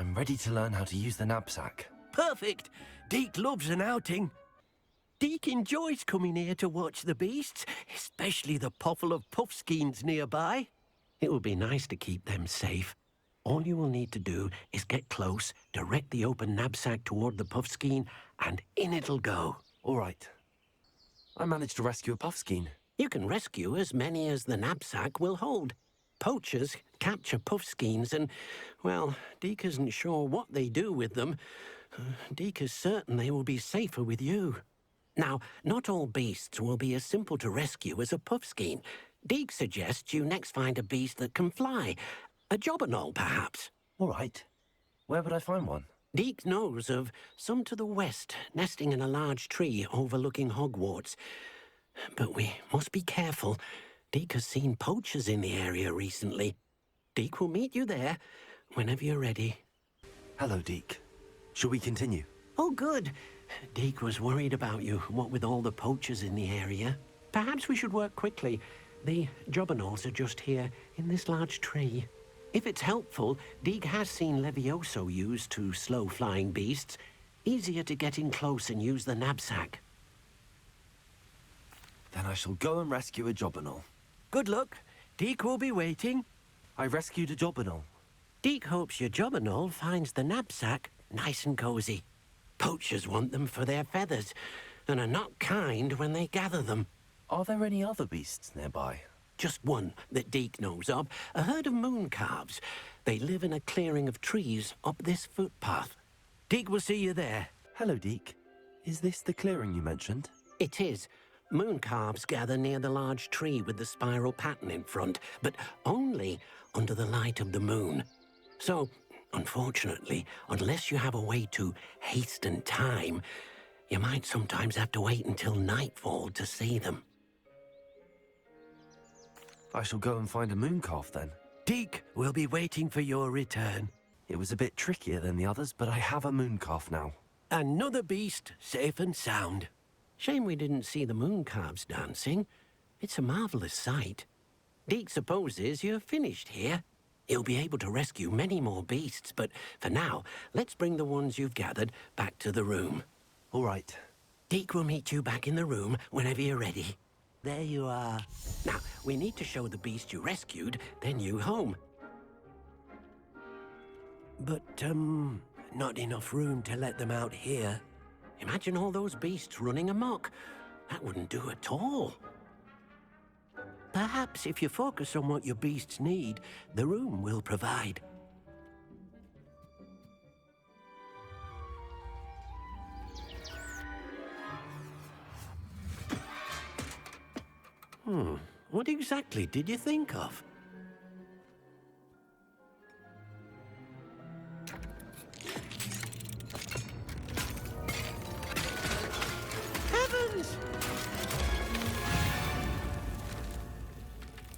I'm ready to learn how to use the knapsack. Perfect! Deke loves an outing. Deke enjoys coming here to watch the beasts, especially the pottle of puffskeins nearby. It will be nice to keep them safe. All you will need to do is get close, direct the open knapsack toward the puffskein, and in it'll go. All right. I managed to rescue a puffskein. You can rescue as many as the knapsack will hold. Poachers capture puffskeins and, well, Deke isn't sure what they do with them. Deke is certain they will be safer with you. Now, not all beasts will be as simple to rescue as a puffskein. Deke suggests you next find a beast that can fly. A jobberknoll, perhaps. All right. Where would I find one? Deke knows of some to the west, nesting in a large tree overlooking Hogwarts. But we must be careful. Deke has seen poachers in the area recently. Deke will meet you there whenever you're ready. Hello, Deke. Shall we continue? Oh, good. Deke was worried about you, what with all the poachers in the area. Perhaps we should work quickly. The jobberknolls are just here, in this large tree. If it's helpful, Deke has seen Levioso used to slow flying beasts. Easier to get in close and use the knapsack. Then I shall go and rescue a jobberknoll. Good luck. Deke will be waiting. I rescued a jobberknoll. Deke hopes your jobberknoll finds the knapsack nice and cozy. Poachers want them for their feathers, and are not kind when they gather them. Are there any other beasts nearby? Just one that Deke knows of, a herd of moon calves. They live in a clearing of trees up this footpath. Deke will see you there. Hello, Deke. Is this the clearing you mentioned? It is. Moon calves gather near the large tree with the spiral pattern in front, but only under the light of the moon. So, unfortunately, unless you have a way to hasten time, you might sometimes have to wait until nightfall to see them. I shall go and find a mooncalf then. Deke will be waiting for your return. It was a bit trickier than the others, but I have a mooncalf now. Another beast, safe and sound. Shame we didn't see the moon calves dancing. It's a marvelous sight. Deke supposes you're finished here. He'll be able to rescue many more beasts, but for now, let's bring the ones you've gathered back to the room. All right. Deke will meet you back in the room whenever you're ready. There you are. Now, we need to show the beast you rescued their new home. But, not enough room to let them out here. Imagine all those beasts running amok. That wouldn't do at all. Perhaps if you focus on what your beasts need, the room will provide. What exactly did you think of? Heavens!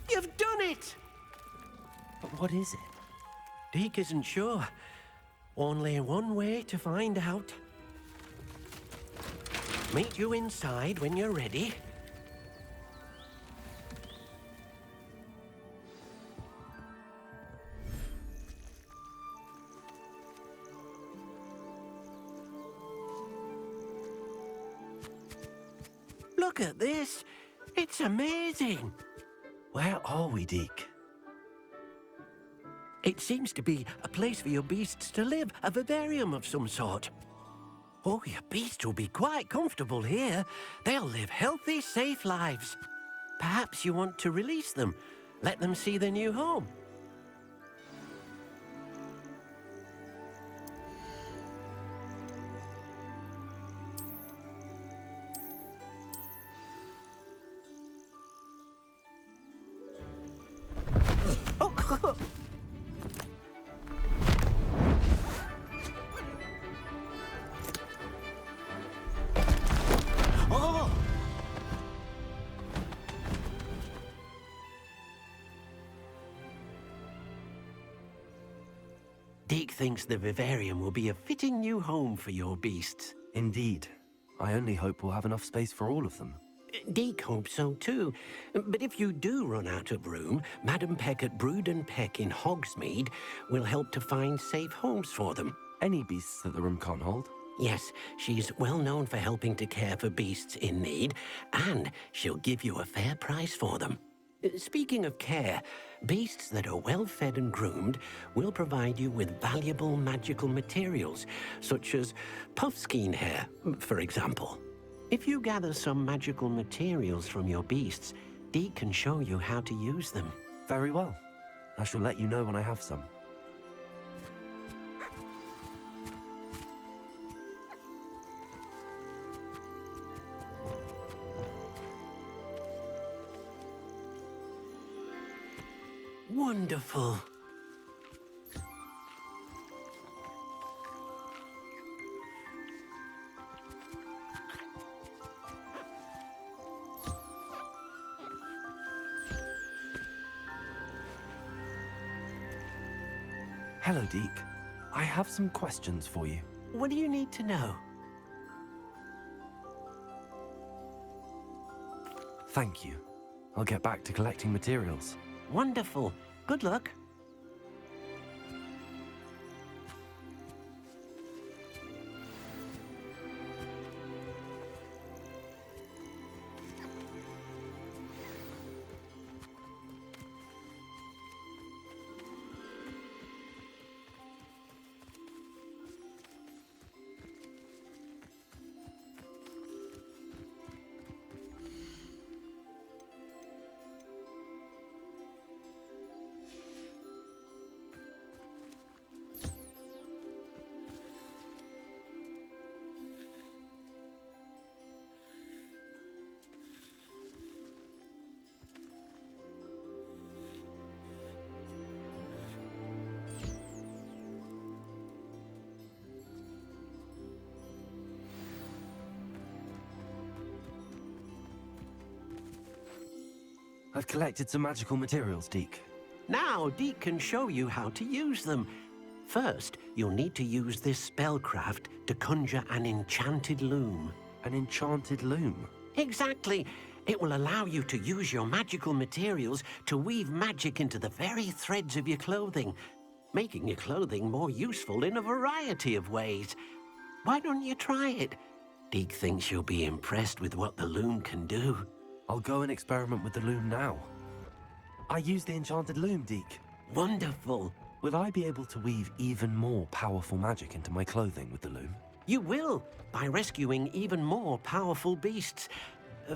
You've done it! But what is it? Deke isn't sure. Only one way to find out. Meet you inside when you're ready. Look at this. It's amazing. Where are we, Deke? It seems to be a place for your beasts to live, a vivarium of some sort. Oh, your beasts will be quite comfortable here. They'll live healthy, safe lives. Perhaps you want to release them, let them see their new home. Deke thinks the vivarium will be a fitting new home for your beasts. Indeed. I only hope we'll have enough space for all of them. Deke hopes so too. But if you do run out of room, Madam Peck at Brood and Peck in Hogsmeade will help to find safe homes for them. Any beasts that the room can't hold? Yes, she's well known for helping to care for beasts in need, and she'll give you a fair price for them. Speaking of care, beasts that are well fed and groomed will provide you with valuable magical materials, such as puffskein hair, for example. If you gather some magical materials from your beasts, Deke can show you how to use them. Very well. I shall let you know when I have some. Wonderful. Hello, Deke. I have some questions for you. What do you need to know? Thank you. I'll get back to collecting materials. Wonderful. Good luck. I've collected some magical materials, Deke. Now, Deke can show you how to use them. First, you'll need to use this spellcraft to conjure an enchanted loom. An enchanted loom? Exactly. It will allow you to use your magical materials to weave magic into the very threads of your clothing, making your clothing more useful in a variety of ways. Why don't you try it? Deke thinks you'll be impressed with what the loom can do. I'll go and experiment with the loom now. I use the enchanted loom, Deke. Wonderful. Will I be able to weave even more powerful magic into my clothing with the loom? You will, by rescuing even more powerful beasts.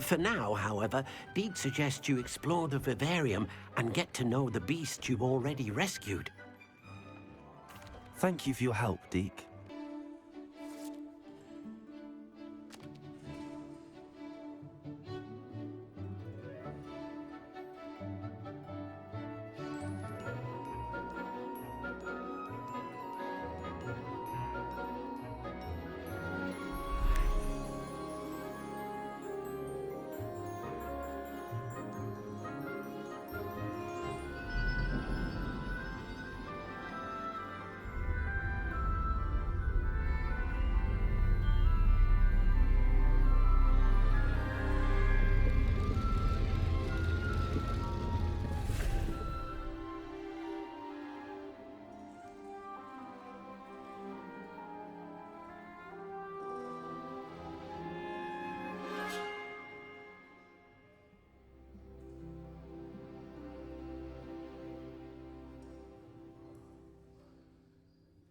For now, however, Deke suggests you explore the vivarium and get to know the beasts you've already rescued. Thank you for your help, Deke.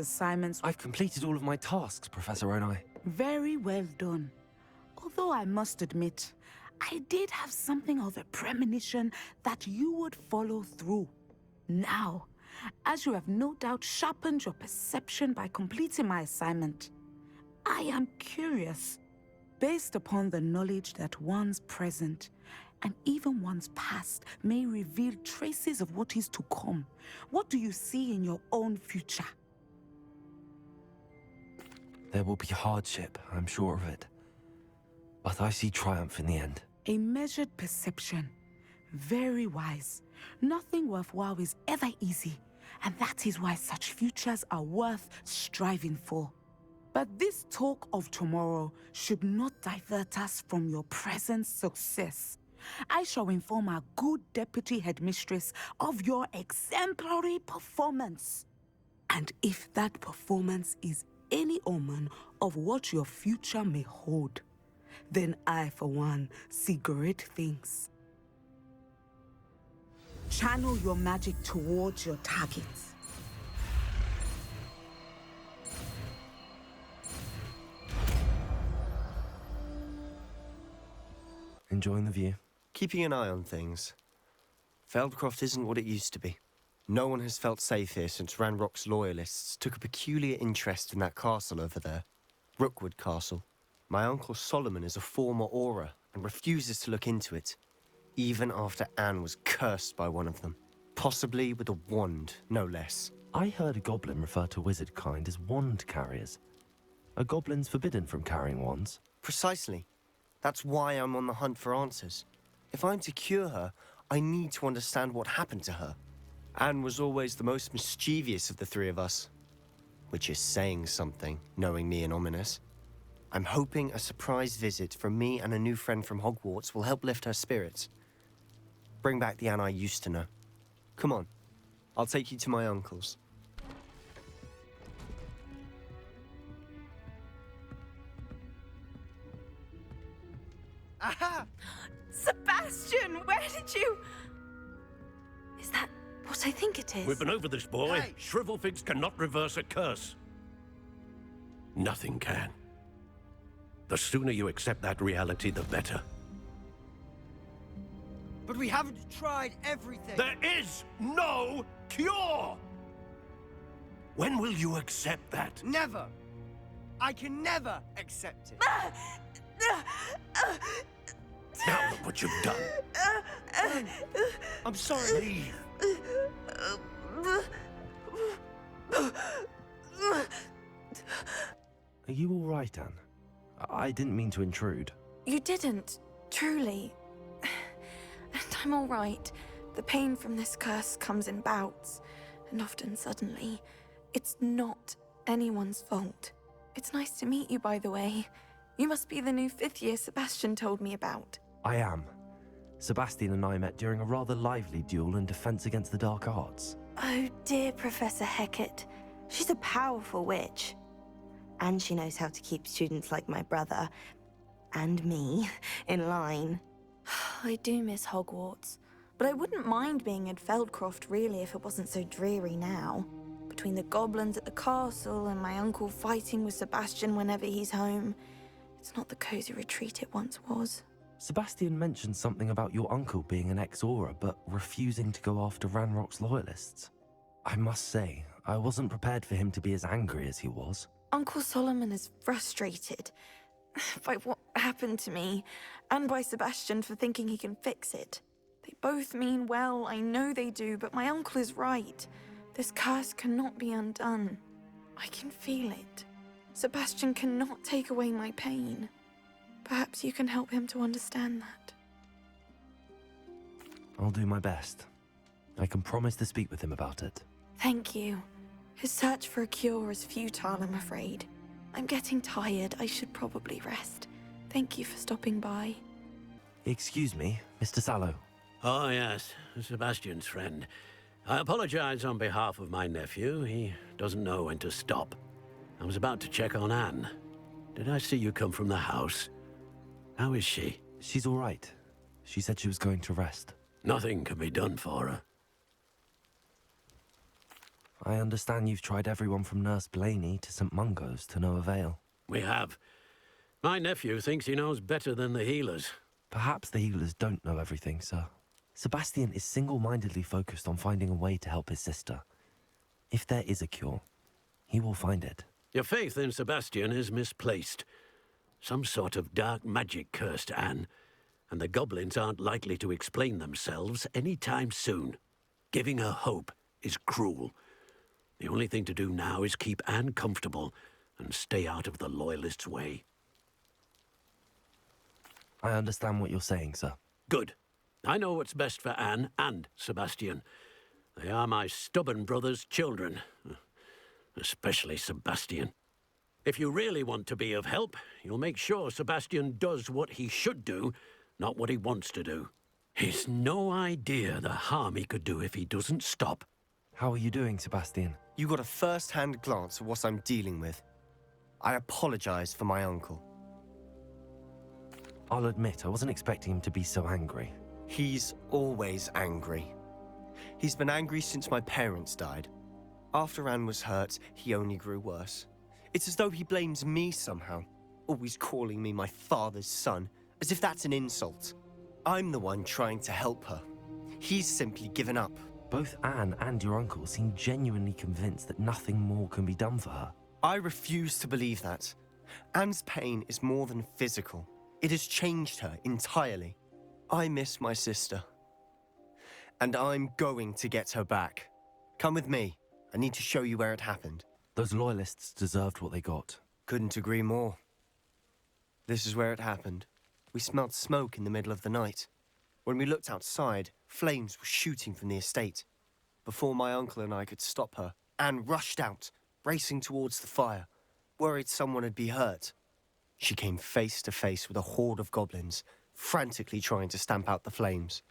Assignments. I've completed all of my tasks, Professor Onai. Very well done. Although I must admit, I did have something of a premonition that you would follow through. Now, as you have no doubt sharpened your perception by completing my assignment, I am curious. Based upon the knowledge that one's present and even one's past may reveal traces of what is to come, what do you see in your own future? There will be hardship, I'm sure of it. But I see triumph in the end. A measured perception. Very wise. Nothing worthwhile is ever easy, and that is why such futures are worth striving for. But this talk of tomorrow should not divert us from your present success. I shall inform our good deputy headmistress of your exemplary performance. And if that performance is any omen of what your future may hold, then I, for one, see great things. Channel your magic towards your targets. Enjoying the view? Keeping an eye on things. Feldcroft isn't what it used to be. No one has felt safe here since Ranrock's loyalists took a peculiar interest in that castle over there. Rookwood Castle. My uncle Solomon is a former Auror and refuses to look into it, even after Anne was cursed by one of them. Possibly with a wand, no less. I heard a goblin refer to wizard kind as wand carriers. Are goblins forbidden from carrying wands? Precisely. That's why I'm on the hunt for answers. If I'm to cure her, I need to understand what happened to her. Anne was always the most mischievous of the three of us. Which is saying something, knowing me and Ominous. I'm hoping a surprise visit from me and a new friend from Hogwarts will help lift her spirits. Bring back the Anne I used to know. Come on, I'll take you to my uncle's. Aha! Sebastian, where did you... Is that what I think it is? We've been over this, boy. Hey. Shrivelfigs cannot reverse a curse. Nothing can. The sooner you accept that reality, the better. But we haven't tried everything. There is no cure! When will you accept that? Never. I can never accept it. Now look what you've done. I'm sorry. Leave. Are you all right, Anne? I didn't mean to intrude. You didn't, truly. And I'm all right. The pain from this curse comes in bouts, and often suddenly. It's not anyone's fault. It's nice to meet you, by the way. You must be the new 5th year Sebastian told me about. I am. Sebastian and I met during a rather lively duel in defense against the dark arts. Oh dear, Professor Hecat. She's a powerful witch. And she knows how to keep students like my brother, and me, in line. I do miss Hogwarts, but I wouldn't mind being in Feldcroft really if it wasn't so dreary now. Between the goblins at the castle and my uncle fighting with Sebastian whenever he's home, it's not the cozy retreat it once was. Sebastian mentioned something about your uncle being an ex-Auror, but refusing to go after Ranrock's loyalists. I must say, I wasn't prepared for him to be as angry as he was. Uncle Solomon is frustrated by what happened to me, and by Sebastian for thinking he can fix it. They both mean well, I know they do, but my uncle is right. This curse cannot be undone. I can feel it. Sebastian cannot take away my pain. Perhaps you can help him to understand that. I'll do my best. I can promise to speak with him about it. Thank you. His search for a cure is futile, I'm afraid. I'm getting tired. I should probably rest. Thank you for stopping by. Excuse me, Mr. Sallow. Oh, yes, Sebastian's friend. I apologize on behalf of my nephew. He doesn't know when to stop. I was about to check on Anne. Did I see you come from the house? How is she? She's all right. She said she was going to rest. Nothing can be done for her. I understand you've tried everyone from Nurse Blaney to St. Mungo's to no avail. We have. My nephew thinks he knows better than the healers. Perhaps the healers don't know everything, sir. Sebastian is single-mindedly focused on finding a way to help his sister. If there is a cure, he will find it. Your faith in Sebastian is misplaced. Some sort of dark magic cursed Anne, and the goblins aren't likely to explain themselves any time soon. Giving her hope is cruel. The only thing to do now is keep Anne comfortable and stay out of the Loyalists' way. I understand what you're saying, sir. Good. I know what's best for Anne and Sebastian. They are my stubborn brother's children. Especially Sebastian. If you really want to be of help, you'll make sure Sebastian does what he should do, not what he wants to do. He's no idea the harm he could do if he doesn't stop. How are you doing, Sebastian? You got a first-hand glance at what I'm dealing with. I apologize for my uncle. I'll admit, I wasn't expecting him to be so angry. He's always angry. He's been angry since my parents died. After Anne was hurt, he only grew worse. It's as though he blames me somehow, always calling me my father's son, as if that's an insult. I'm the one trying to help her. He's simply given up. Both Anne and your uncle seem genuinely convinced that nothing more can be done for her. I refuse to believe that. Anne's pain is more than physical. It has changed her entirely. I miss my sister. And I'm going to get her back. Come with me. I need to show you where it happened. Those loyalists deserved what they got. Couldn't agree more. This is where it happened. We smelled smoke in the middle of the night. When we looked outside, flames were shooting from the estate. Before my uncle and I could stop her, Anne rushed out, racing towards the fire, worried someone would be hurt. She came face to face with a horde of goblins, frantically trying to stamp out the flames.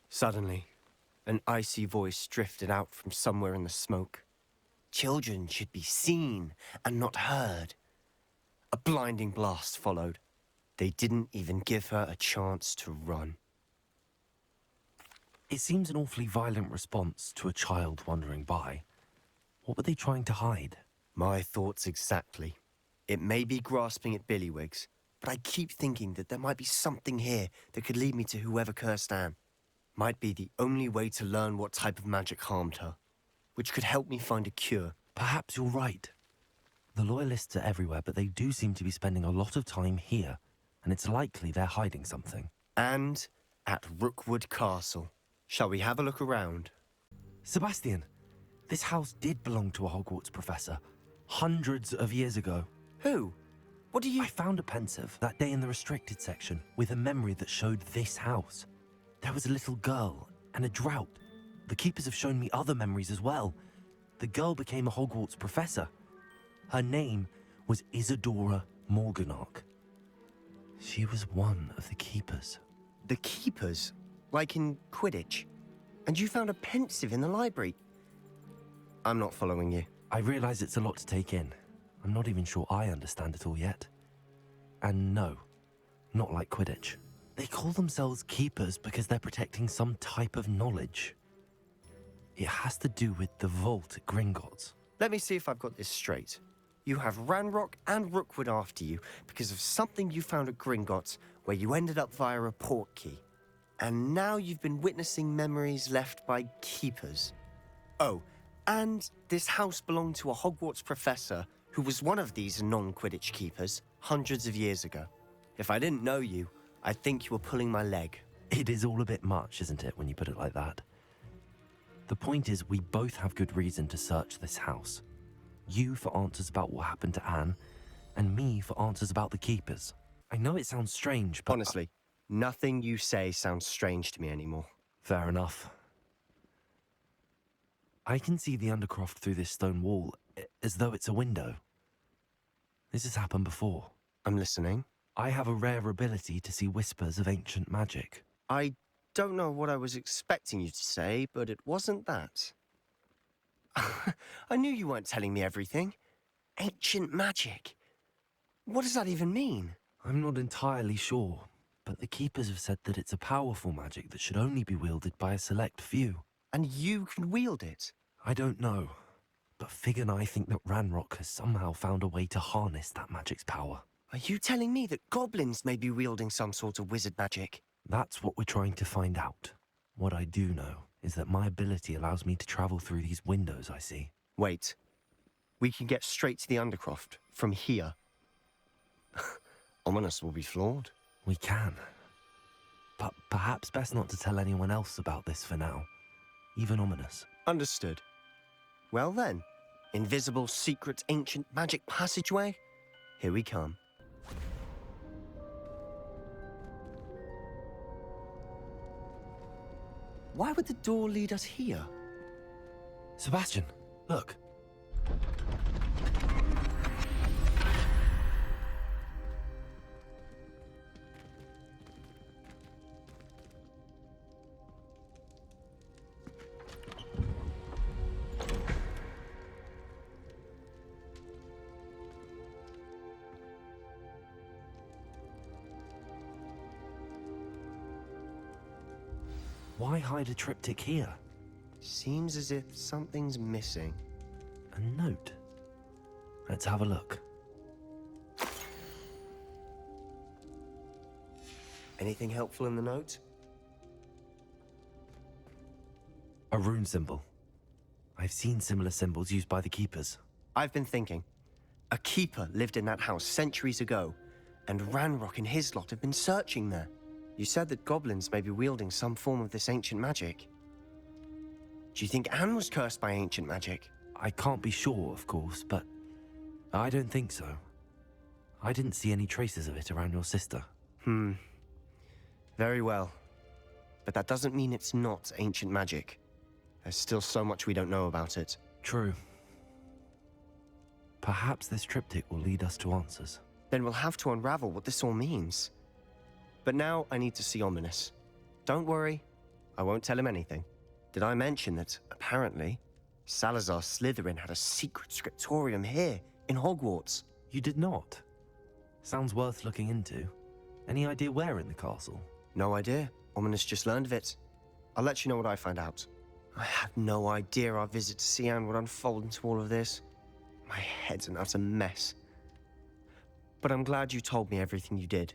Suddenly, an icy voice drifted out from somewhere in the smoke. Children should be seen and not heard. A blinding blast followed. They didn't even give her a chance to run. It seems an awfully violent response to a child wandering by. What were they trying to hide? My thoughts exactly. It may be grasping at Billywigs, but I keep thinking that there might be something here that could lead me to whoever cursed Anne. Might be the only way to learn what type of magic harmed her, which could help me find a cure. Perhaps you're right. The loyalists are everywhere, but they do seem to be spending a lot of time here, and it's likely they're hiding something. And at Rookwood Castle. Shall we have a look around? Sebastian, this house did belong to a Hogwarts professor, hundreds of years ago. Who? What do you... I found a pensive that day in the restricted section with a memory that showed this house. There was a little girl and a drought. The keepers have shown me other memories as well. The girl became a Hogwarts professor. Her name was Isadora Morganach. She was one of the keepers. The keepers? Like in Quidditch? And you found a pensive in the library? I'm not following you. I realize it's a lot to take in. I'm not even sure I understand it all yet. And no, not like Quidditch. They call themselves keepers because they're protecting some type of knowledge. It has to do with the vault at Gringotts. Let me see if I've got this straight. You have Ranrock and Rookwood after you because of something you found at Gringotts where you ended up via a portkey. And now you've been witnessing memories left by keepers. Oh, and this house belonged to a Hogwarts professor who was one of these non-Quidditch keepers hundreds of years ago. If I didn't know you, I'd think you were pulling my leg. It is all a bit much, isn't it, when you put it like that? The point is, we both have good reason to search this house. You for answers about what happened to Anne, and me for answers about the keepers. I know it sounds strange, but... Honestly, nothing you say sounds strange to me anymore. Fair enough. I can see the Undercroft through this stone wall, as though it's a window. This has happened before. I'm listening. I have a rare ability to see whispers of ancient magic. I don't know what I was expecting you to say, but it wasn't that. I knew you weren't telling me everything. Ancient magic. What does that even mean? I'm not entirely sure, but the keepers have said that it's a powerful magic that should only be wielded by a select few. And you can wield it? I don't know, but Fig and I think that Ranrock has somehow found a way to harness that magic's power. Are you telling me that goblins may be wielding some sort of wizard magic? That's what we're trying to find out. What I do know is that my ability allows me to travel through these windows I see. Wait. We can get straight to the Undercroft from here. Ominous will be flawed. We can. But perhaps best not to tell anyone else about this for now. Even Ominous. Understood. Well then, invisible, secret, ancient magic passageway? Here we come. Why would the door lead us here? Sebastian, look. Why hide a triptych here? Seems as if something's missing. A note. Let's have a look. Anything helpful in the note? A rune symbol. I've seen similar symbols used by the keepers. I've been thinking. A keeper lived in that house centuries ago, and Ranrock and his lot have been searching there. You said that goblins may be wielding some form of this ancient magic. Do you think Anne was cursed by ancient magic? I can't be sure, of course, but I don't think so. I didn't see any traces of it around your sister. Very well. But that doesn't mean it's not ancient magic. There's still so much we don't know about it. True. Perhaps this triptych will lead us to answers. Then we'll have to unravel what this all means. But now I need to see Ominous. Don't worry, I won't tell him anything. Did I mention that, apparently, Salazar Slytherin had a secret scriptorium here, in Hogwarts? You did not? Sounds worth looking into. Any idea where in the castle? No idea. Ominous just learned of it. I'll let you know what I find out. I had no idea our visit to Cian would unfold into all of this. My head's an utter mess. But I'm glad you told me everything you did.